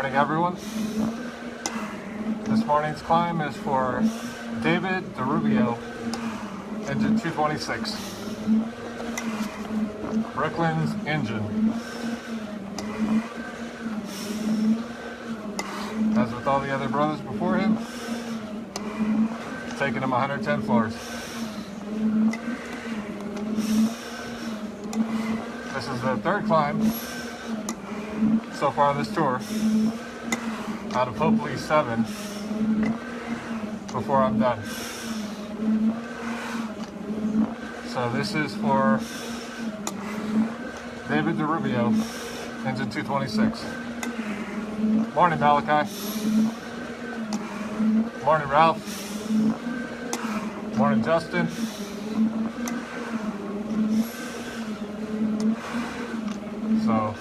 morning, everyone. This morning's climb is for David DeRubbio, Injun 226, Brooklyn's Injun. As with all the other brothers before him, taking him 110 floors. This is the third climb so far on this tour, out of hopefully 7 before I'm done. So this is for David DeRubbio, Injun 226. Morning, Malachi. Morning, Ralph. Morning, Justin. So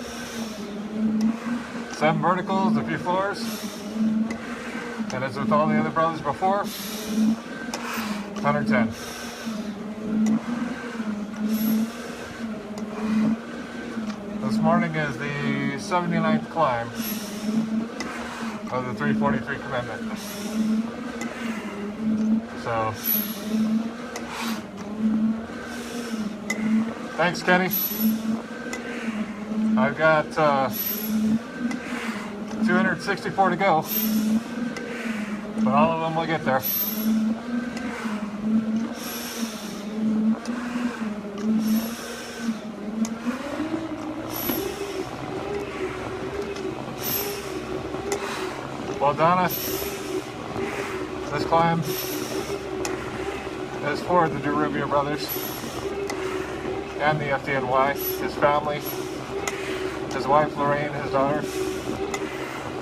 7 verticals, a few floors, and as with all the other brothers before, 110. This morning is the 79th climb of the 343 commitment. So, thanks, Kenny. I've got 264 to go, but all of them will get there. Well, Donna, this climb is for the DeRubbio brothers and the FDNY, his family, his wife Lorraine, his daughter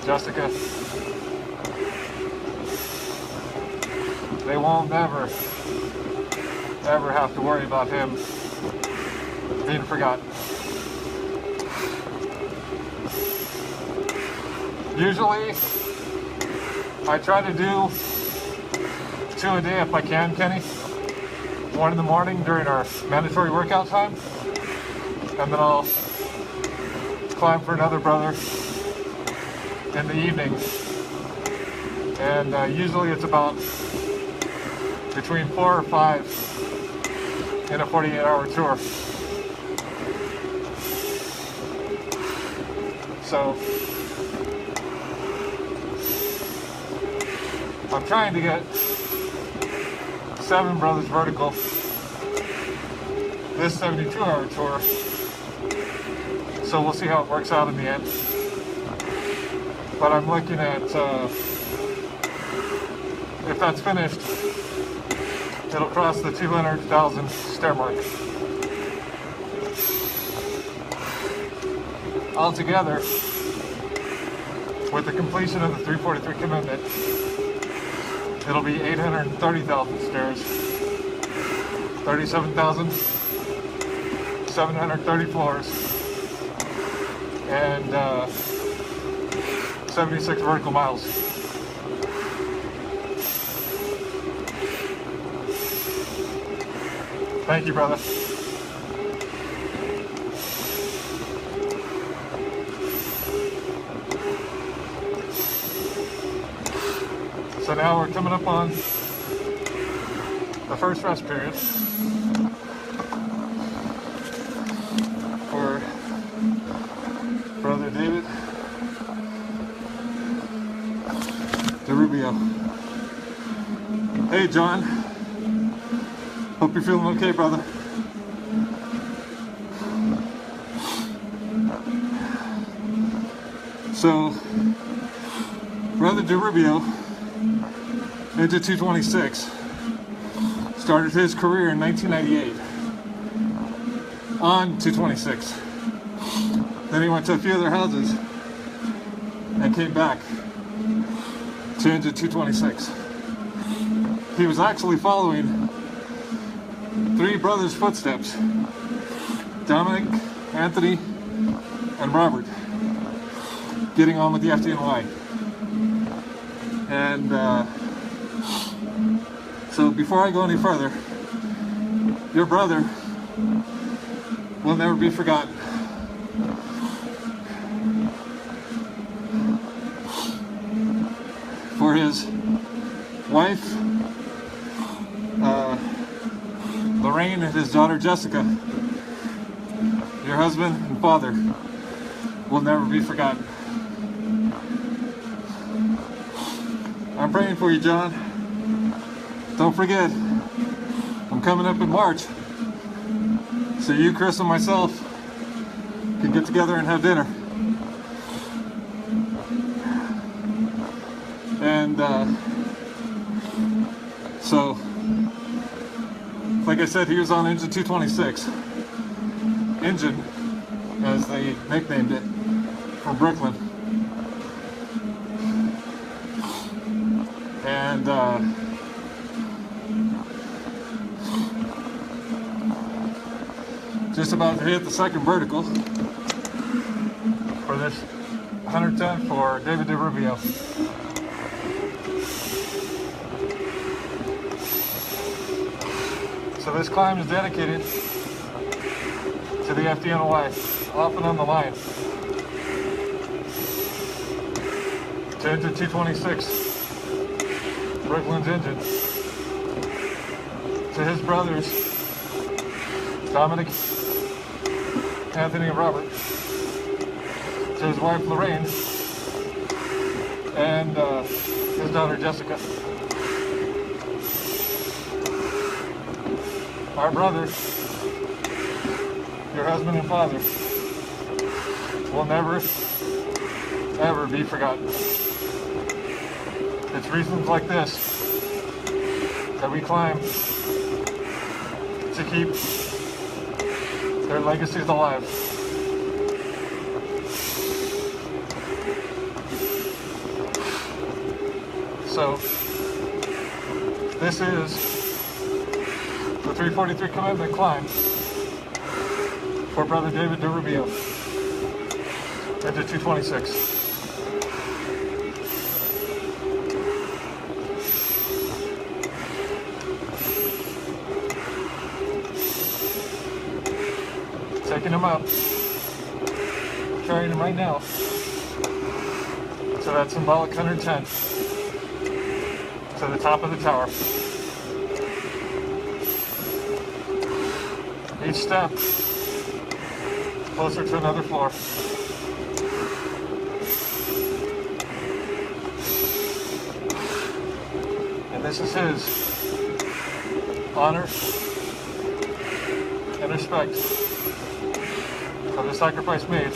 Jessica. They won't ever have to worry about him being forgotten. Usually, I try to do 2 a day if I can, Kenny. 1 in the morning during our mandatory workout time, and then I'll climb for another brother in the evening. And usually it's about between 4 or 5 in a 48-hour tour. So I'm trying to get 7 brothers vertical this 72-hour tour. So we'll see how it works out in the end. But I'm looking at, if that's finished, it'll cross the 200,000 stair mark. Altogether, with the completion of the 343 commitment, it'll be 830,000 stairs, 37,730 floors, and 76 vertical miles. Thank you, brother. So now we're coming up on the first rest period for Brother David DeRubbio. Hey, John. Hope you're feeling okay, brother. So, Brother DeRubbio, Injun 226, started his career in 1998 on 226. Then he went to a few other houses and came back to Injun 226. He was actually following 3 brothers' footsteps: Dominic, Anthony, and Robert, getting on with the FDNY. And so before I go any further, your brother will never be forgotten. his wife, Lorraine, and his daughter Jessica. Your husband and father will never be forgotten. I'm praying for you, John. Don't forget, I'm coming up in March, so you, Chris, and myself can get together and have dinner. And so, like I said, he was on Injun 226. Injun, as they nicknamed it, from Brooklyn. And just about to hit the second vertical for this 110 for David DeRubbio. So this climb is dedicated to the FDNY, off and on the line. To Injun 226, Brooklyn's Injun. To his brothers, Dominic, Anthony, and Robert. To his wife, Lorraine, and his daughter, Jessica. Our brother, your husband and father, will never, ever be forgotten. It's reasons like this that we climb to keep their legacies alive. So, this is the 343 commitment climb for Brother David DeRubbio into 226. Taking him up, carrying him right now to that symbolic 110 to the top of the tower. Each step closer to another floor. And this is his honor and respect for the sacrifice made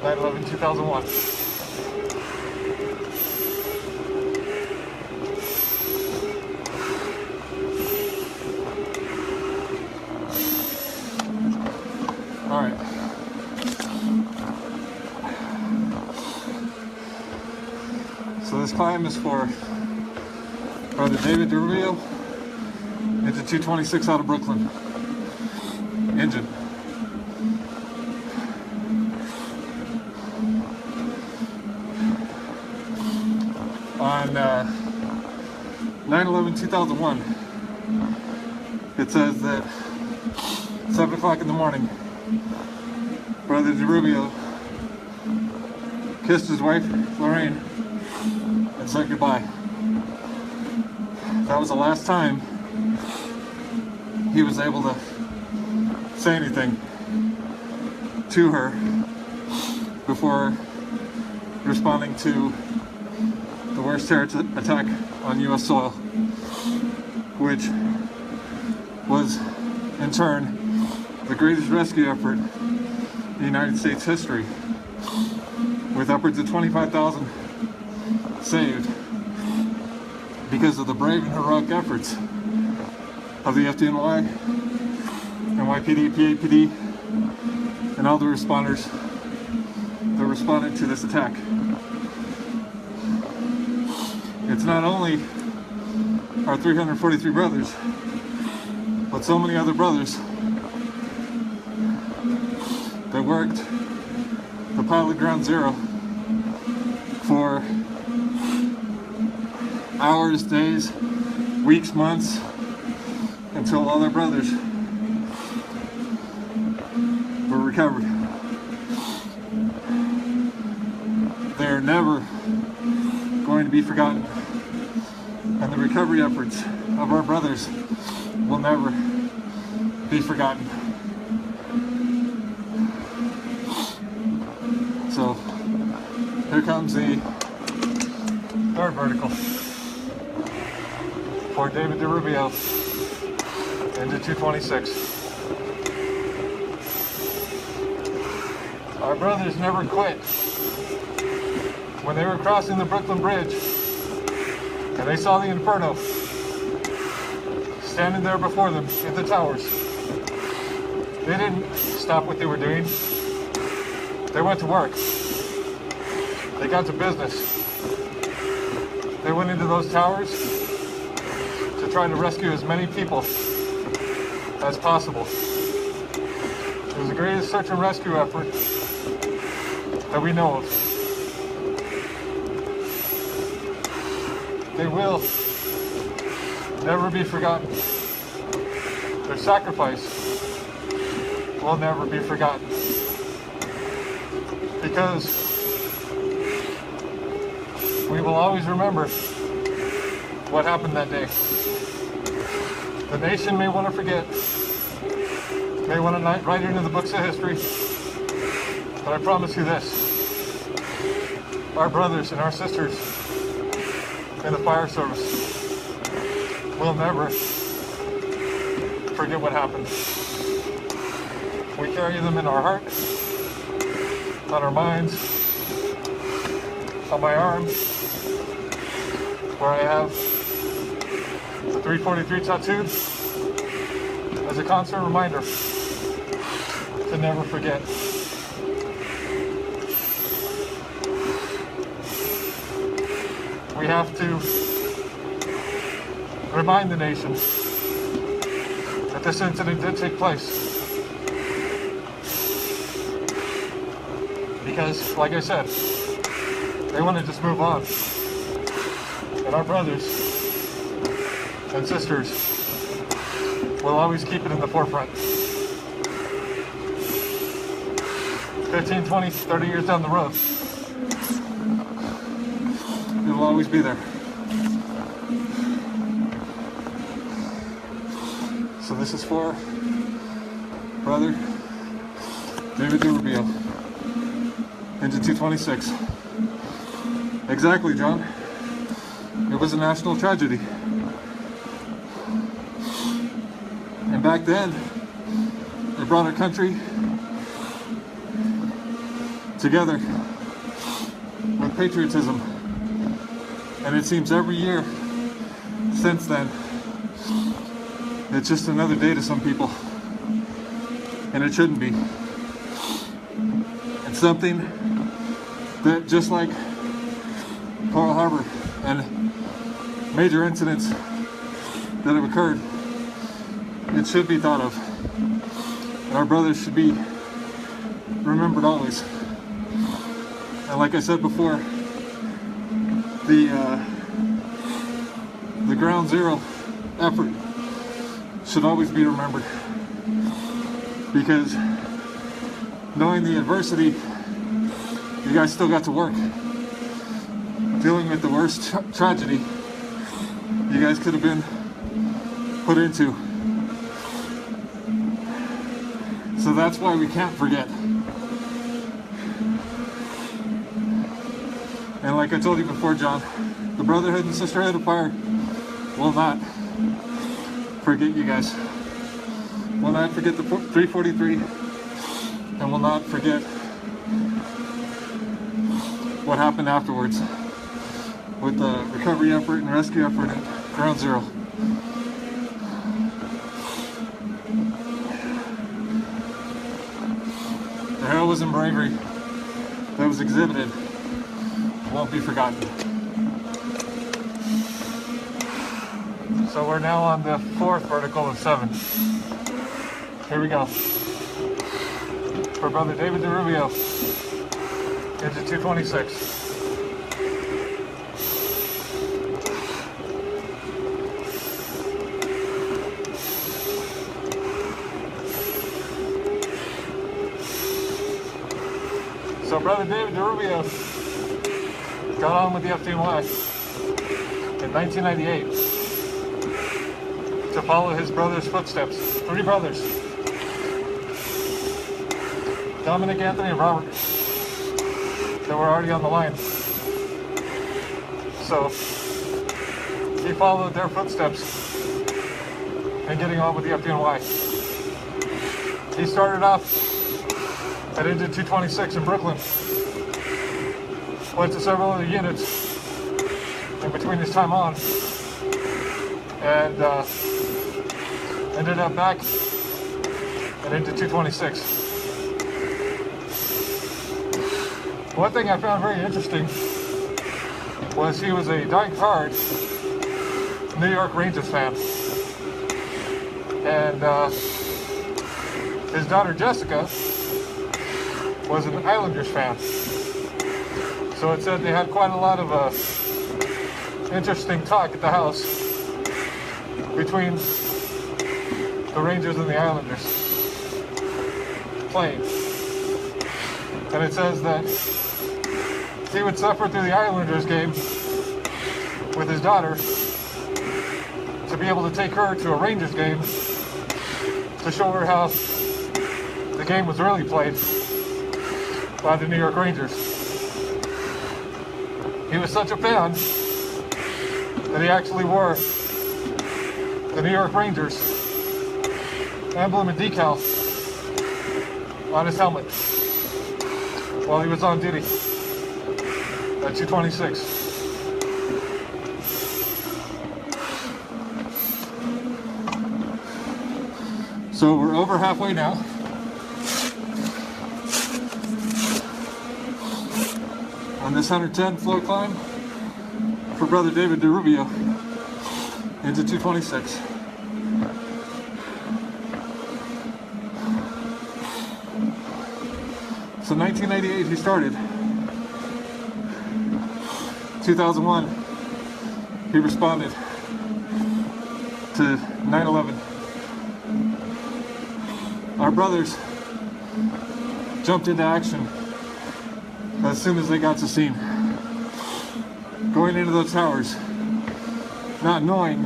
9/11/2001. All right. So this climb is for Brother David DeRubbio into 226 out of Brooklyn. Injun. On 9/11/2001, it says that 7 o'clock in the morning, Brother DeRubbio kissed his wife, Lorraine, and said goodbye. That was the last time he was able to say anything to her before responding to the worst terror attack on U.S. soil, which was in turn the greatest rescue effort in United States history, with upwards of 25,000 saved because of the brave and heroic efforts of the FDNY, NYPD, PAPD, and all the responders that responded to this attack. It's not only our 343 brothers, but so many other brothers that worked the pilot ground zero for hours, days, weeks, months, until all their brothers were recovered. are never going to be forgotten. And the recovery efforts of our brothers will never be forgotten. So here comes the third vertical for David DeRubbio into 226. Our brothers never quit. When they were crossing the Brooklyn Bridge and they saw the Inferno standing there before them at the towers, they didn't stop what they were doing. They went to work. They got to business. They went into those towers to try to rescue as many people as possible. It was the greatest search and rescue effort that we know of. They will never be forgotten. Their sacrifice will never be forgotten. Because we will always remember what happened that day. The nation may want to forget, may want to write it into the books of history, but I promise you this: our brothers and our sisters in the fire service will never forget what happened. We carry them in our heart, on our minds, on my arm, where I have the 343 tattooed as a constant reminder to never forget. We have to remind the nation that this incident did take place. Because, like I said, they want to just move on. And our brothers and sisters will always keep it in the forefront. 15, 20, 30 years down the road, it will always be there. So this is for brother David DeRubbio into 226. Exactly, John. It was a national tragedy. And back then, it brought our country together with patriotism. And it seems every year since then, it's just another day to some people. And it shouldn't be. It's something that, just like Pearl Harbor and major incidents that have occurred, it should be thought of. And our brothers should be remembered always. And like I said before, the ground zero effort should always be remembered, because knowing the adversity you guys still got to work, dealing with the worst tragedy you guys could have been put into. So that's why we can't forget. And like I told you before, John, the brotherhood and sisterhood of fire will not forget you guys. Will not forget the 343, and will not forget what happened afterwards with the recovery effort and rescue effort at Ground Zero. The heroism and bravery that was exhibited won't be forgotten. So we're now on the fourth vertical of 7. Here we go. For brother David DeRubbio into 226. So brother David DeRubbio got on with the FDNY in 1998 to follow his brother's footsteps. 3 brothers, Dominic, Anthony, and Robert, that were already on the line. So he followed their footsteps and getting on with the FDNY. He started off at Injun 226 in Brooklyn, went to several other units in between his time on, and ended up back at Injun 226. One thing I found very interesting was he was a die-hard New York Rangers fan. And his daughter Jessica was an Islanders fan. So it said they had quite a lot of interesting talk at the house between the Rangers and the Islanders playing. And it says that he would suffer through the Islanders game with his daughter to be able to take her to a Rangers game to show her how the game was really played by the New York Rangers. He was such a fan that he actually wore the New York Rangers emblem and decal on his helmet while he was on duty at 226. So we're over halfway now. On this 110 floor climb for brother David DeRubbio into 226. So 1998 he started. 2001 he responded to 9/11. Our brothers jumped into action as soon as they got to scene, going into those towers, not knowing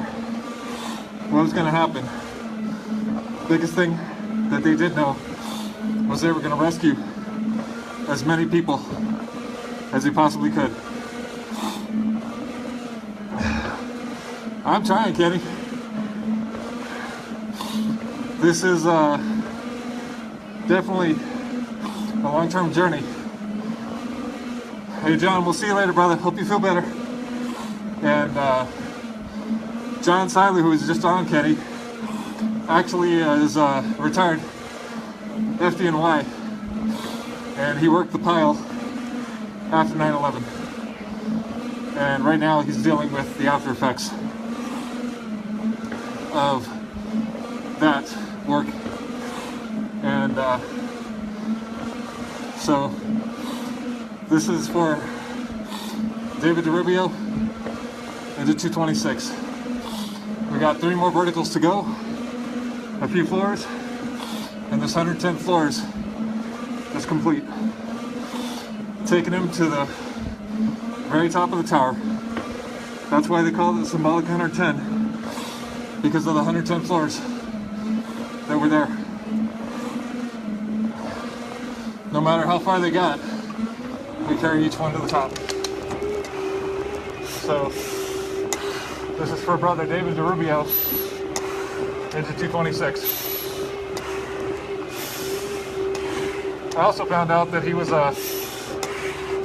what was going to happen. Biggest thing that they did know was they were going to rescue as many people as they possibly could. I'm trying, Kenny. This is definitely a long-term journey. Hey John, we'll see you later, brother. Hope you feel better. And John Siley, who was just on, Kenny, actually is retired FDNY, and he worked the pile after 9/11. And right now he's dealing with the after effects of that work. And so this is for David DeRubbio into 226. We got 3 more verticals to go, a few floors, and this 110 floors is complete. Taking him to the very top of the tower. That's why they call it the symbolic 110, because of the 110 floors that were there. No matter how far they got, we carry each one to the top. So this is for brother David DeRubbio into 226. I also found out that he was a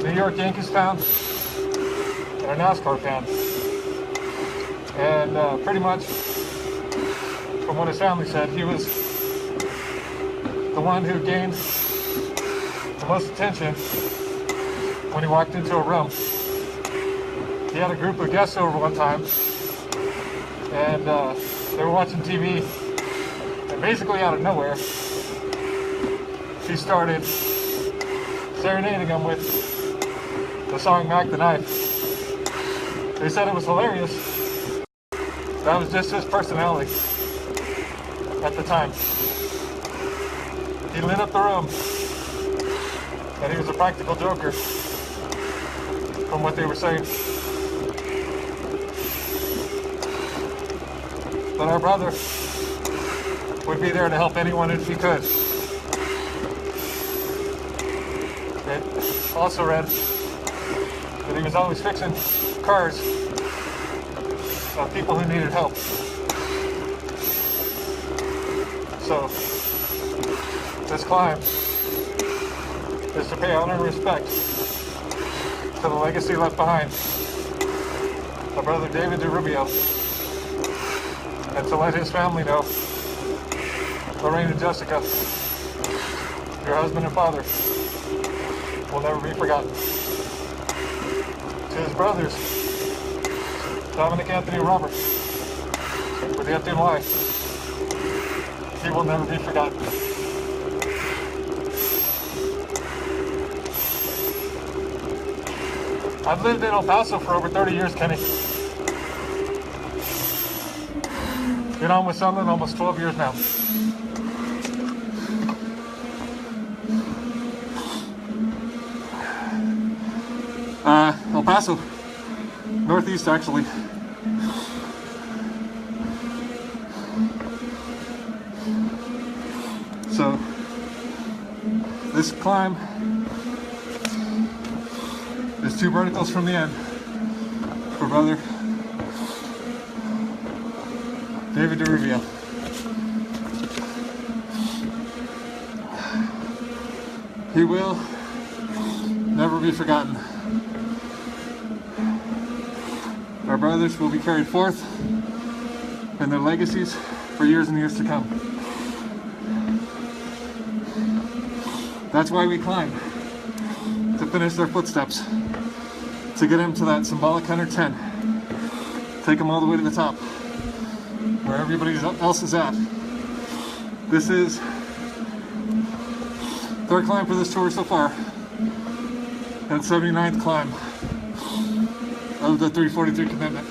New York Yankees fan and a NASCAR fan. And pretty much, from what his family said, he was the one who gained the most attention when he walked into a room. He had a group of guests over one time, and they were watching TV, and basically out of nowhere, he started serenading them with the song Mac the Knife. They said it was hilarious. That was just his personality at the time. He lit up the room, and he was a practical joker. from what they were saying. But our brother would be there to help anyone if he could. It also read that he was always fixing cars of people who needed help. So this climb is to pay honor and respect to the legacy left behind by Brother David DeRubbio, and to let his family know, Lorraine and Jessica, your husband and father, will never be forgotten. To his brothers, Dominic, Anthony, and Robert, with the FDNY, he will never be forgotten. I've lived in El Paso for over 30 years, Kenny. Been on with Sunland almost 12 years now. El Paso, northeast actually. So this climb is 2 verticals from the end for Brother David DeRubbio. He will never be forgotten. Our brothers will be carried forth and their legacies for years and years to come. That's why we climb, to finish their footsteps, to get them to that symbolic 110, take them all the way to the top, where everybody else is at. This is 3rd climb for this tour so far, and 79th climb of the 343 commitment.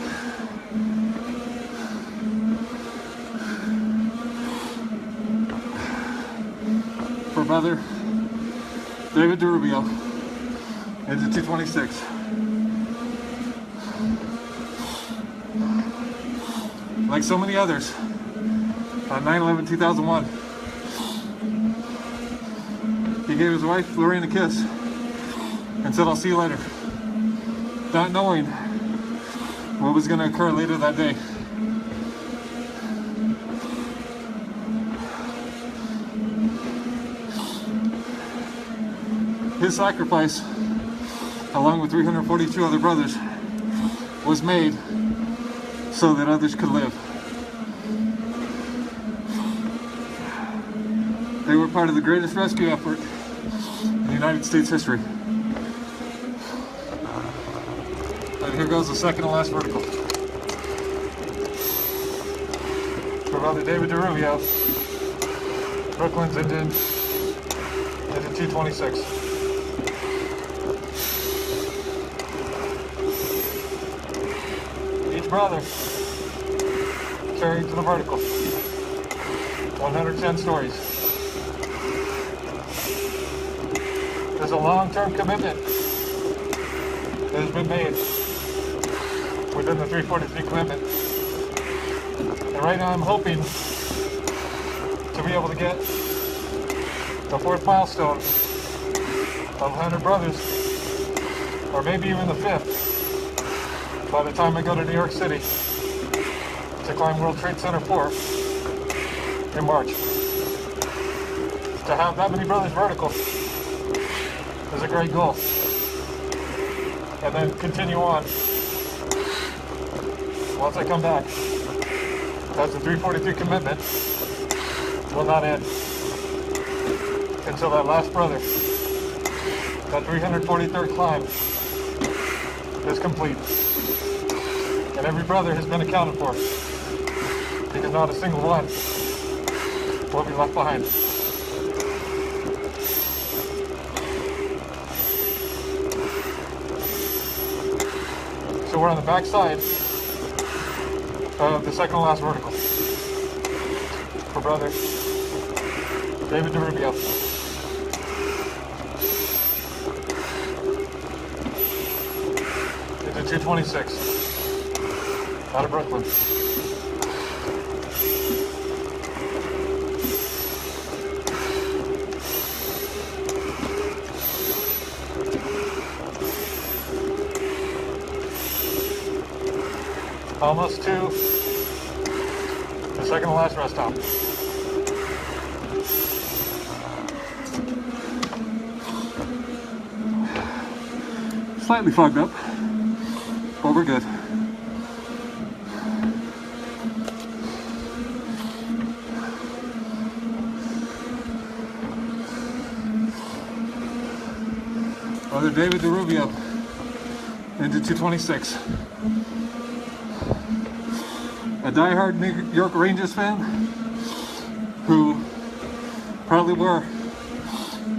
For Brother David DeRubbio, Injun 226. Like so many others, on 9/11/2001, he gave his wife Lorraine a kiss and said, "I'll see you later," not knowing what was going to occur later that day. His sacrifice, along with 342 other brothers, was made so that others could live. They were part of the greatest rescue effort in United States history. And here goes the second and last vertical. For Brother David DeRubbio, Brooklyn's Injun 226. Each brother carried to the vertical 110 stories. There's a long-term commitment that has been made within the 343 commitment. And right now I'm hoping to be able to get the 4th milestone of 100 brothers, or maybe even the 5th, by the time I go to New York City to climb World Trade Center 4 in March. To have that many brothers vertical is a great goal. And then continue on once I come back, as the 343 commitment will not end until that last brother, that 343rd climb, is complete. And every brother has been accounted for, because not a single one will be left behind. So we're on the back side of the second to last vertical for Brother David DeRubbio. 226 out of Brooklyn. Almost to the second to last rest stop. Slightly fogged up, but we're good. Brother David DeRubbio, Injun 226. A diehard New York Rangers fan who proudly wore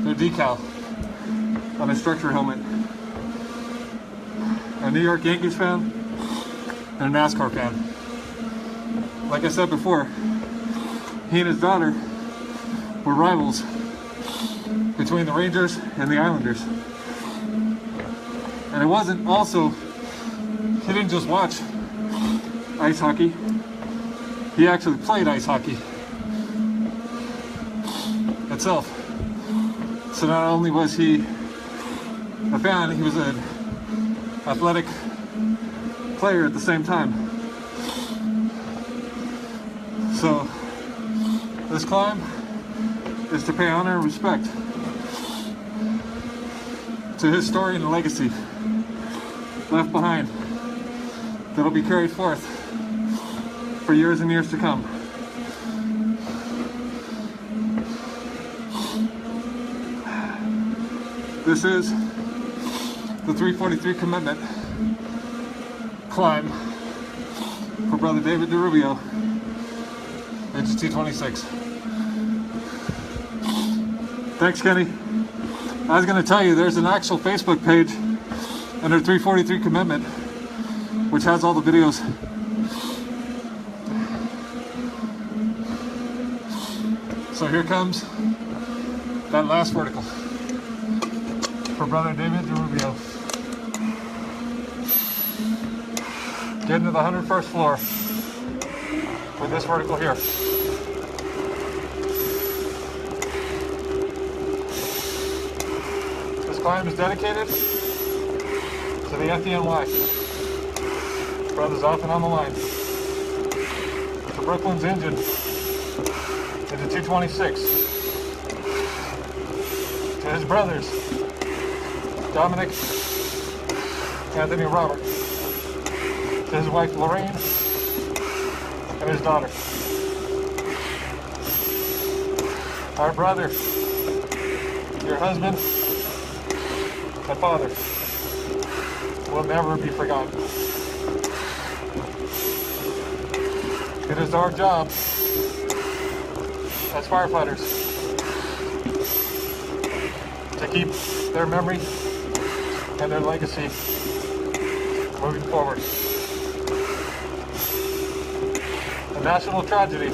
their decal on his structure helmet. A New York Yankees fan and a NASCAR fan. Like I said before, he and his daughter were rivals between the Rangers and the Islanders. And it wasn't also, he didn't just watch ice hockey, he actually played ice hockey itself. So not only was he a fan, he was an athletic player at the same time. So this climb is to pay honor and respect to his story and legacy left behind that'll be carried forth for years and years to come. This is the 343 commitment climb for Brother David DeRubbio, Injun 226. Thanks, Kenny. I was going to tell you, there's an actual Facebook page under 343 commitment, which has all the videos. So here comes that last vertical for Brother David DeRubbio. Getting to the 101st floor with this vertical here. This climb is dedicated to the FDNY. Brothers off and on the line. To Brooklyn's Injun, into 226. To his brothers, Dominic, Anthony, and Robert. To his wife Lorraine, and his daughter. Our brother, your husband, and father will never be forgotten. It is our job as firefighters to keep their memory and their legacy moving forward. A national tragedy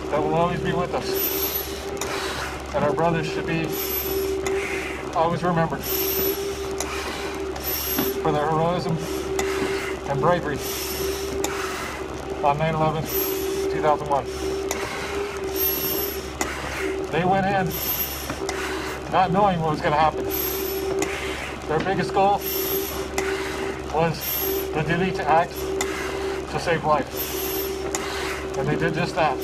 that will always be with us, and our brothers should be always remembered for their heroism and bravery on 9/11/2001. They went in not knowing what was going to happen. Their biggest goal was the duty to act to save life. And they did just that.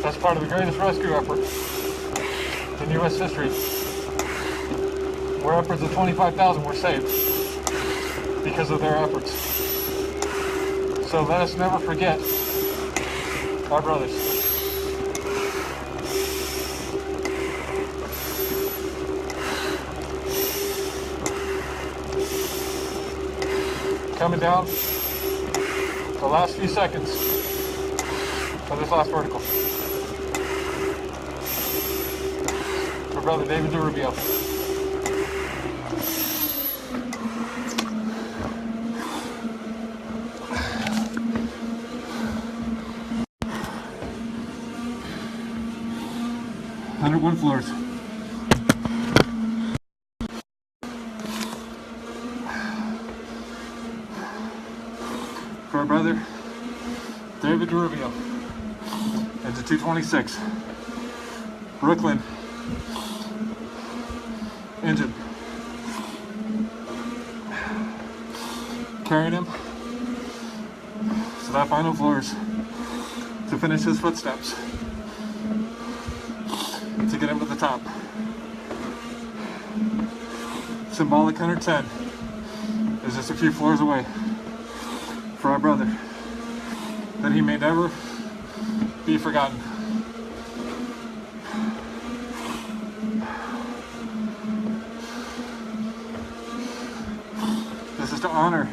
That's part of the greatest rescue effort in U.S. history, where upwards of 25,000 were saved because of their efforts. So let us never forget our brothers. Coming down the last few seconds of this last vertical for Brother David DeRubbio. One floors. our brother, DeRubbio, Injun 226, Brooklyn, Injun, carrying him to that final floors to finish his footsteps, to get him to the top. Symbolic 110 is just a few floors away for our brother, that he may never be forgotten. This is to honor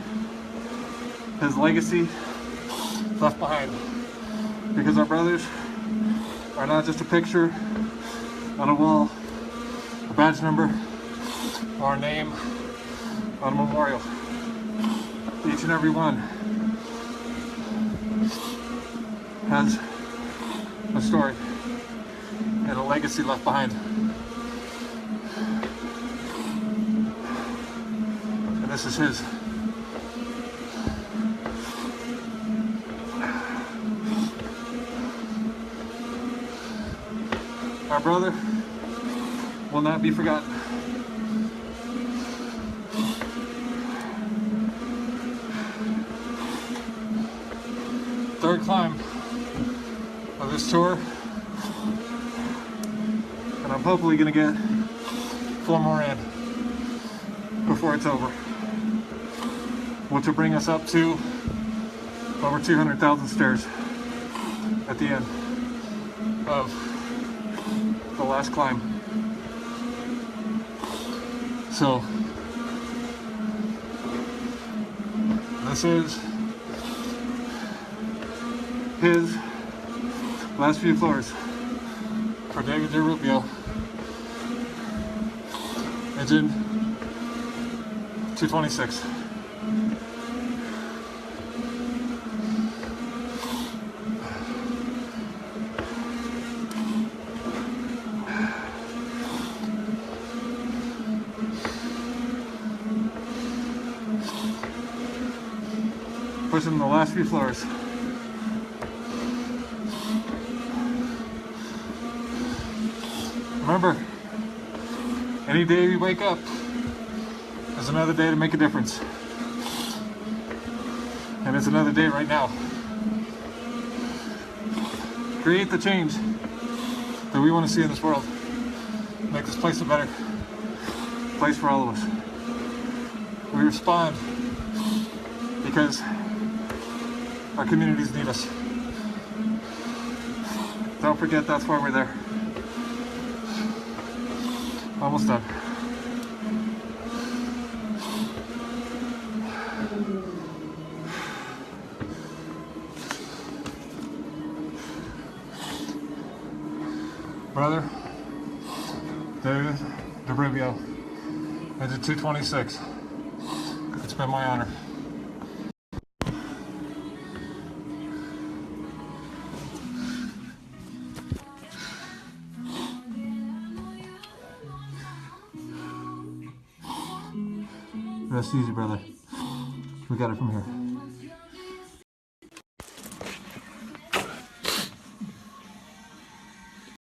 his legacy left behind, because our brothers are not just a picture on a wall, a badge number, or a name on a memorial. Each and every one has a story and a legacy left behind. And this is his. Our brother will not be forgotten. Third climb of this tour, and I'm hopefully gonna get 4 more in before it's over, which will bring us up to over 200,000 stairs at the end of the last climb. So this is his last few floors for DeRubbio, Injun 226. Pushing the last few floors. Remember, any day we wake up is another day to make a difference. And it's another day right now. Create the change that we want to see in this world. Make this place a better place for all of us. We respond because our communities need us. Don't forget, that's why we're there. Almost done. Brother, DeRubbio, Injun 226. It's been my honor. Rest easy, brother. We got it from here.